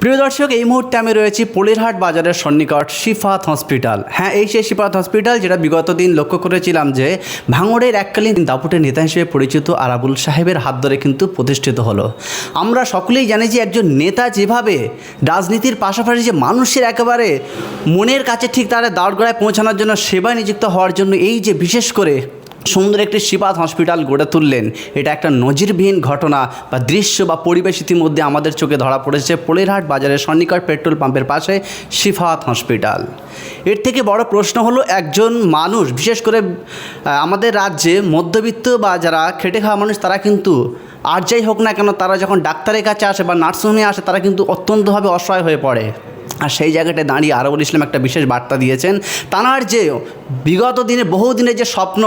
প্রিয় দর্শক, এই মুহূর্তে আমি রয়েছি পলিরহাট বাজারের সন্নিকট শিফাত হসপিটাল। হ্যাঁ, এই সেই শিফাত হসপিটাল যেটা বিগত দিন লক্ষ্য করেছিলাম যে ভাঙড়ের এককালীন দাপুটের নেতা হিসেবে পরিচিত আরাবুল সাহেবের হাত ধরে কিন্তু প্রতিষ্ঠিত হলো। আমরা সকলেই জানি যে একজন নেতা যেভাবে রাজনীতির পাশাপাশি যে মানুষের একেবারে মনের কাছে ঠিক তারা দাঁড়গড়ায় পৌঁছানোর জন্য সেবায় নিযুক্ত হওয়ার জন্য এই যে বিশেষ করে সুন্দর একটি শিফাত হসপিটাল গড়ে তুললেন, এটা একটা নজিরবিহীন ঘটনা বা দৃশ্য বা পরিবেশ ইতিমধ্যে আমাদের চোখে ধরা পড়েছে পলিরহাট বাজারের সন্নিকট পেট্রোল পাম্পের পাশে শিফাত হসপিটাল। এর থেকে বড় প্রশ্ন হলো, একজন মানুষ, বিশেষ করে আমাদের রাজ্যে মধ্যবিত্ত বা যারা খেটে খাওয়া মানুষ, তারা কিন্তু আর যাই হোক না কেন, তারা যখন ডাক্তারের কাছে আসে বা নার্সিংহোমে আসে, তারা কিন্তু অত্যন্তভাবে অসহায় হয়ে পড়ে। আর সেই জায়গাটায় দাঁড়িয়ে আরাবুল ইসলাম একটা বিশেষ বার্তা দিয়েছেন। তাঁর যে বিগত দিনে বহুদিনের যে স্বপ্ন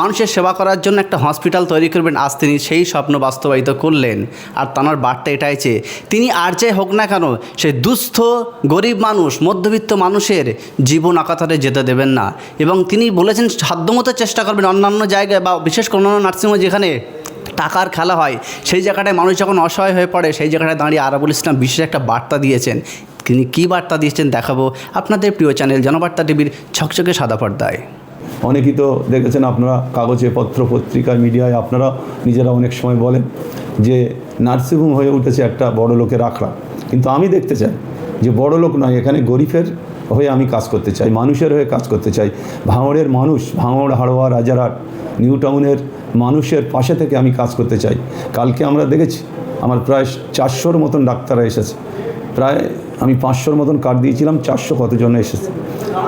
মানুষের সেবা করার জন্য একটা হসপিটাল তৈরি করবেন, আজ তিনি সেই স্বপ্ন বাস্তবায়িত করলেন। আর তাঁর বার্তা এটাই যে তিনি আর যাই হোক না কেন সেই দুস্থ গরিব মানুষ, মধ্যবিত্ত মানুষের জীবন আকাতারে যেতে দেবেন না। এবং তিনি বলেছেন সাধ্যমতো চেষ্টা করবেন অন্যান্য জায়গায় বা বিশেষ করে অন্যান্য নার্সিংহোমে যেখানে টাকার খেলা হয়, সেই জায়গাটায় মানুষ যখন অসহায় হয়ে পড়ে, সেই জায়গাটায় দাঁড়িয়ে আরাবুল ইসলাম বিশেষ একটা বার্তা দিয়েছেন। তিনি কী বার্তা দিয়েছেন দেখাবো আপনাদের প্রিয় চ্যানেল জনবার্তা টিভির ছকছকে সাদা পর্দায়। অনেকেই তো দেখেছেন আপনারা, কাগজে পত্র পত্রিকায় মিডিয়ায় আপনারা নিজেরা অনেক সময় বলেন যে নার্সিংহোম হয়ে উঠেছে একটা বড় লোকের আখড়া। কিন্তু আমি দেখতে চাই যে বড় লোক নয়, এখানে গরিবের হয়ে আমি কাজ করতে চাই, মানুষের হয়ে কাজ করতে চাই। ভাঙড়ের মানুষ, ভাঙড়, হাড়োয়া, রাজারহাট, নিউ টাউনের মানুষের পাশে থেকে আমি কাজ করতে চাই। কালকে আমরা দেখেছি আমার প্রায় 400-র মতন ডাক্তাররা এসেছে। প্রায় আমি 500-র মতন কার্ড দিয়েছিলাম, 400 কতজন এসেছে।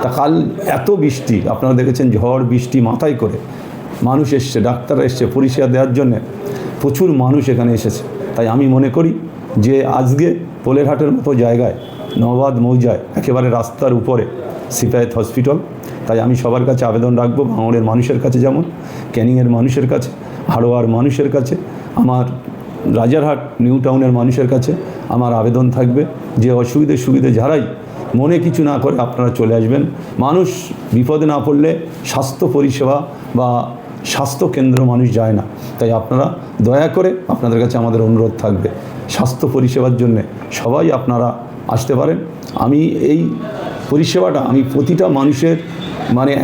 তা কাল এত বৃষ্টি, আপনারা দেখেছেন, ঝড় বৃষ্টি মাথায় করে মানুষ এসছে, ডাক্তাররা এসছে পরিষেবা দেওয়ার জন্যে। প্রচুর মানুষ এখানে এসেছে। তাই আমি মনে করি যে আজকে পলিরহাটের মতো জায়গায়, নওবাদ মৌজায় একেবারে রাস্তার উপরে শিফাত হসপিটাল। তাই আমি সবার কাছে আবেদন রাখবো, ভাঙড়ের মানুষের কাছে যেমন, ক্যানিংয়ের মানুষের কাছে, হাড়োয়ার মানুষের কাছে, আমার রাজারহাট নিউ টাউনের মানুষের কাছে আমার আবেদন থাকবে যে সুবিধে যারাই মনে কিছু না করে আপনারা চলে আসবেন। মানুষ বিপদে না পড়লে স্বাস্থ্য পরিষেবা বা স্বাস্থ্য কেন্দ্র মানুষ যায় না। তাই আপনারা দয়া করে, আপনাদের কাছে আমাদের অনুরোধ থাকবে, স্বাস্থ্য পরিষেবার জন্যে সবাই আপনারা আসতে পারেন। আমি এই পরিষেবাটা আমি প্রতিটা মানুষের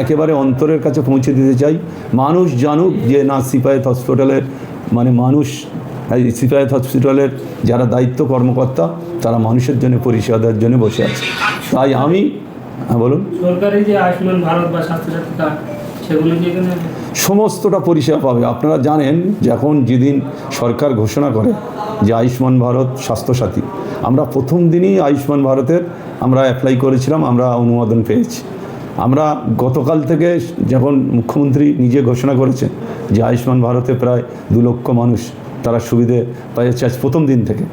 একেবারে অন্তরের কাছে পৌঁছে দিতে চাই। মানুষ জানুক যে না, শিফাত হসপিটালের মানুষ, এই শিফাত হসপিটালের যারা দায়িত্ব কর্মকর্তা, তারা মানুষের জন্য পরিষেবা দেওয়ার জন্য বসে আছে। তাই আমি বলুন, সরকারি যে আয়ুষ্মান ভারত বা স্বাস্থ্যসাথী কার্ড, সেগুলো কি এখানে সমস্তটা পরিষেবা পাবে। আপনারা জানেন, যখন যেদিন সরকার ঘোষণা করে যে আয়ুষ্মান ভারত স্বাস্থ্যসাথী, আমরা প্রথম দিনই আয়ুষ্মান ভারতের আমরা অ্যাপ্লাই করেছিলাম, আমরা অনুমোদন পেয়েছি। আমরা গতকাল থেকে যখন মুখ্যমন্ত্রী নিজে ঘোষণা করেছেন যে আয়ুষ্মান ভারতে প্রায় 2 লক্ষ মানুষ তারা সুবিধে পেয়েছে আজ প্রথম দিন থেকে,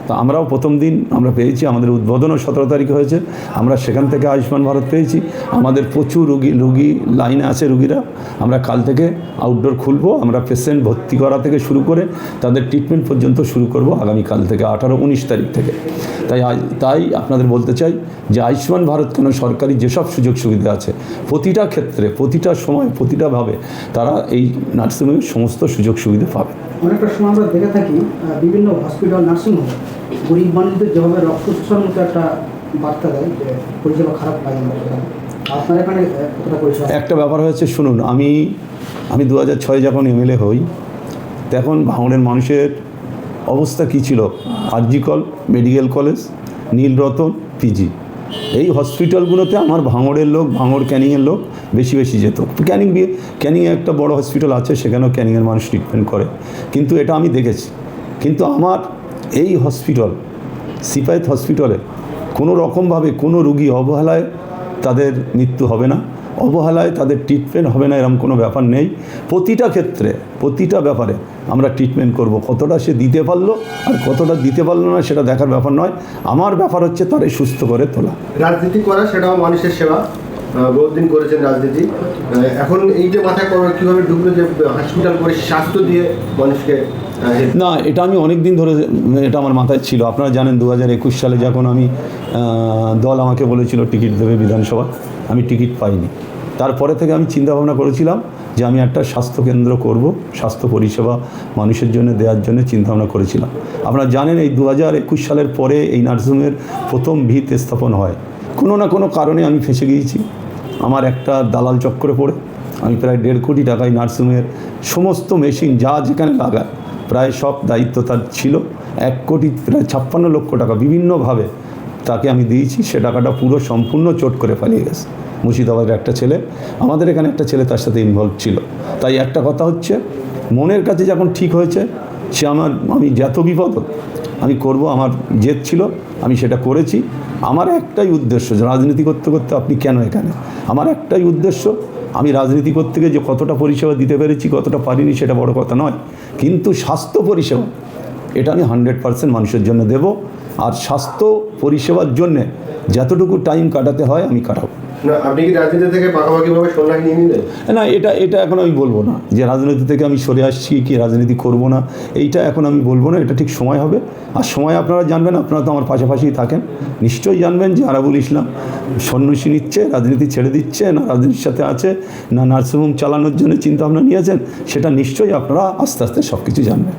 তা আমরাও প্রথম দিন আমরা পেয়েছি। আমাদের উদ্বোধনও 17 তারিখে হয়েছে, আমরা সেখান থেকে আয়ুষ্মান ভারত পেয়েছি। আমাদের প্রচুর রুগী লাইনে আছে, রুগীরা। আমরা কাল থেকে আউটডোর খুলবো, আমরা পেশেন্ট ভর্তি করা থেকে শুরু করে তাদের ট্রিটমেন্ট পর্যন্ত শুরু করব আগামীকাল থেকে, 18-19 তারিখ থেকে। তাই আপনাদের বলতে চাই যে আয়ুষ্মান ভারত কেন, সরকারি যেসব সুযোগ সুবিধা আছে প্রতিটা ক্ষেত্রে, প্রতিটা সময়, প্রতিটাভাবে তারা এই নার্সিংহোমের সমস্ত সুযোগ সুবিধা পাবে। অনেকটা সময় আমরা দেখে থাকি বিভিন্ন হসপিটাল, নার্সিংহোম গরিব মানুষদের যেভাবে রক্ত শোষার মতো একটা বার্তা দেয় যে পরিষেবা খারাপ লাগে না। আপনার এখানে কতটা পরিষেবা? একটা ব্যাপার হয়েছে, শুনুন, আমি 2006 যখন এমএলএ হই, তখন ভাঙড়ের মানুষের অবস্থা কী ছিল। RG Kar medical college, Nilratan, PG, এই হসপিটালগুলোতে আমার ভাঙড়ের লোক, ভাঙড় ক্যানিংয়ের লোক বেশি যেত। ক্যানিংয়ে একটা বড় হসপিটাল আছে, সেখানেও ক্যানিংয়ের মানুষ ট্রিটমেন্ট করে। কিন্তু এটা আমি দেখেছি, কিন্তু আমার এই হসপিটাল, শিফাত হসপিটালে কোনো রকমভাবে কোনো রুগী অবহেলায় তাদের মৃত্যু হবে না, অবহেলায় তাদের ট্রিটমেন্ট হবে না, এরকম কোনো ব্যাপার নেই। প্রতিটা ক্ষেত্রে, প্রতিটা ব্যাপারে আমরা ট্রিটমেন্ট করব। কতটা সে দিতে পারলো আর কতটা দিতে পারলো না সেটা দেখার ব্যাপার নয়, আমার ব্যাপার হচ্ছে তারে সুস্থ করে তোলা। রাজনীতি করা সেটাও মানুষের সেবা, বহুদিন করেছেন রাজনীতি। এখন এই যে মাথায় কীভাবে ঢুকলো যে হসপিটাল করে স্বাস্থ্য দিয়ে মানুষকে, না, এটা আমি অনেক দিন ধরে, এটা আমার মাথায় ছিল। আপনারা জানেন 2021 সালে যখন আমি দল আমাকে বলেছিল টিকিট দেবে বিধানসভা, আমি টিকিট পাইনি। তারপরে থেকে আমি চিন্তা ভাবনা করেছিলাম যে আমি একটা স্বাস্থ্যকেন্দ্র করব, স্বাস্থ্য পরিষেবা মানুষের জন্য দেওয়ার জন্য চিন্তাভাবনা করেছিলাম। আপনারা জানেন এই 2021 সালের পরে এই নার্সিংহোমের প্রথম ভিত স্থাপন হয়। কোনো না কোনো কারণে আমি ফেঁসে গিয়েছি, আমার একটা দালাল চক্করে পড়ে আমি প্রায় 1.5 কোটি টাকায় নার্সিংহোমের সমস্ত মেশিন যা যেখানে লাগায় প্রায় সব দায়িত্ব তার ছিল। 1 কোটি প্রায় 56 লক্ষ টাকা বিভিন্নভাবে তাকে আমি দিয়েছি। সে টাকাটা পুরো সম্পূর্ণ চোট করে পালিয়ে গেছে। মুর্শিদাবাদের একটা ছেলে, আমাদের এখানে একটা ছেলে তার সাথে ইনভলভ ছিল। তাই একটা কথা হচ্ছে, মনের কাছে যখন ঠিক হয়েছে সে আমি যত বিপদ হোক আমি করব, আমার জেদ ছিল, আমি সেটা করেছি। আমার একটাই উদ্দেশ্য, যে রাজনীতি করতে করতে আপনি কেন এখানে, আমার একটাই উদ্দেশ্য, আমি রাজনীতি করতে গিয়ে যে কতটা পরিষেবা দিতে পেরেছি কতটা পারিনি সেটা বড় কথা নয়, কিন্তু স্বাস্থ্য পরিষেবা এটা আমি 100% মানুষের জন্য দেব। আর স্বাস্থ্য পরিষেবার জন্যে যতটুকু টাইম কাটাতে হয় আমি কাটাবো। না, আপনি কি রাজনীতি থেকে পাকাপাকিভাবে সন্ন্যাস নিয়ে নিলেন? না, এটা এখন আমি বলবো না যে রাজনীতি থেকে আমি সরে আসছি কি রাজনীতি করব না, এইটা এখন আমি বলবো না। এটা ঠিক সময় হবে, আর সময় আপনারা জানবেন, আপনারা তো আমার পাশাপাশি থাকেন, নিশ্চয়ই জানবেন যে আরাবুল ইসলাম সন্ন্যাসী নিচ্ছে, রাজনীতি ছেড়ে দিচ্ছে, না রাজনীতির সাথে আছে, না নার্সিংহোম চালানোর জন্য চিন্তাভাবনা নিয়েছেন, সেটা নিশ্চয়ই আপনারা আস্তে আস্তে সব কিছু জানবেন।